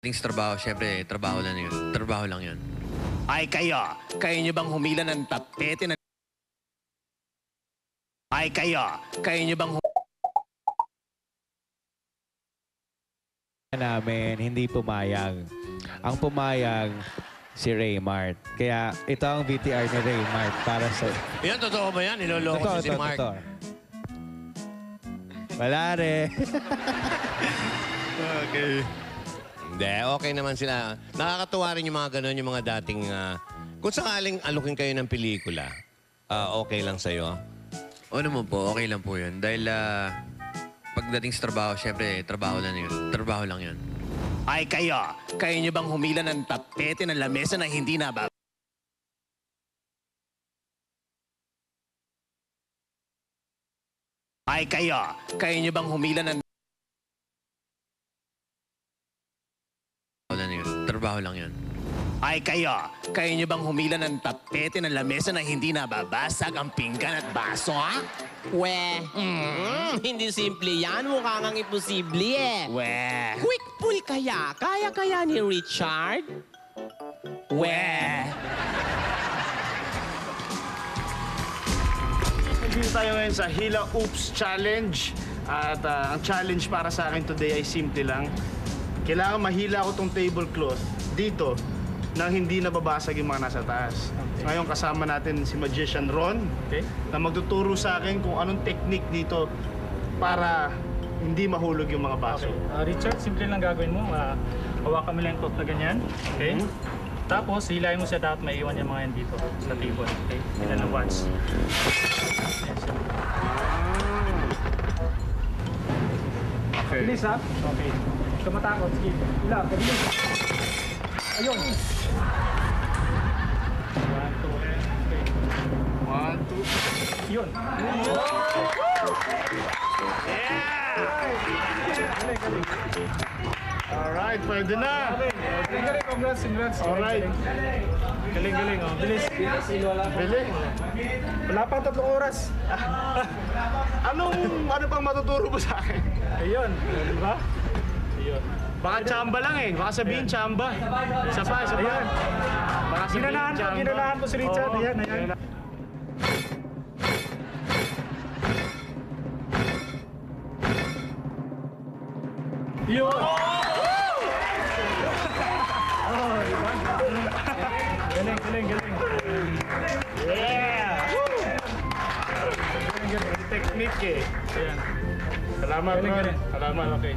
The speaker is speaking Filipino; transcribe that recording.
Sa trabaho, syempre, trabaho lang yun. Trabaho lang yun. Ay kayo nyo bang humila ng tapete na... Ay kayo nyo bang namin hindi pumayag. Ang pumayag si Raymart. Kaya ito ang VTR ni Raymart para sa... Yan, totoo ba yan? Niloloko niyo si Mark. Totoo. Wala rin. Okay. Hindi, okay naman sila. Nakakatuwa rin yung mga ganun, yung mga dating... kung sakaling alukin kayo ng pelikula, okay lang sa'yo? O naman po, okay lang po yun. Dahil pagdating sa trabaho, syempre, trabaho lang yun. Trabaho lang yun. Ay kayo nyo bang humila ng tapete ng lamesa na hindi nababa? Ay kayo nyo bang humila ng... Trabaho lang yun. Trabaho lang yun. Ay kayo nyo bang humila ng tapete ng lamesa na hindi nababasag ang pinggan at baso, ha? Hindi simple yan. Mukha ngang imposible eh. Quick pull kaya? Kaya ni Richard? Nandito tayo ngayon sa Hila Oops Challenge. At ang challenge para sa akin today ay simple lang. Kailangan mahila ko tong tablecloth dito nang hindi nababasag yung mga nasa taas. Ngayon kasama natin si Magician Ron na magtuturo sa akin kung anong technique dito para hindi mahulog yung mga baso. Richard, simple lang gagawin mo. Hawakan mo lang yung cloth na ganyan. Okay? Tapos, hilahin mo siya dapat maiwan yung mga yan dito sa table. Okay? Ilan lang once. Yes. Okay. Bilis ha? Okay. Huwag ka matakot. Sige. Ilang. Bilis. Ayun. 1, 2. Yun. Alright, pwede na. Galing. Congrats. Alright. Galing. Oh. Bilis. Bili. Wala pang 3 oras. Ano pang matuturo mo sa akin? Ayun. Di ba? Ayun. Baka tsamba lang eh. Baka sabihin tsamba. Isa pa. Ayan. Baka sabihin Ginanahan mo si Richard. Oo. Ayan. Yun! Galing. Yeah! Galing. Technique eh. Ayan. Salamat, Galing. Ron. Salamat. Okay.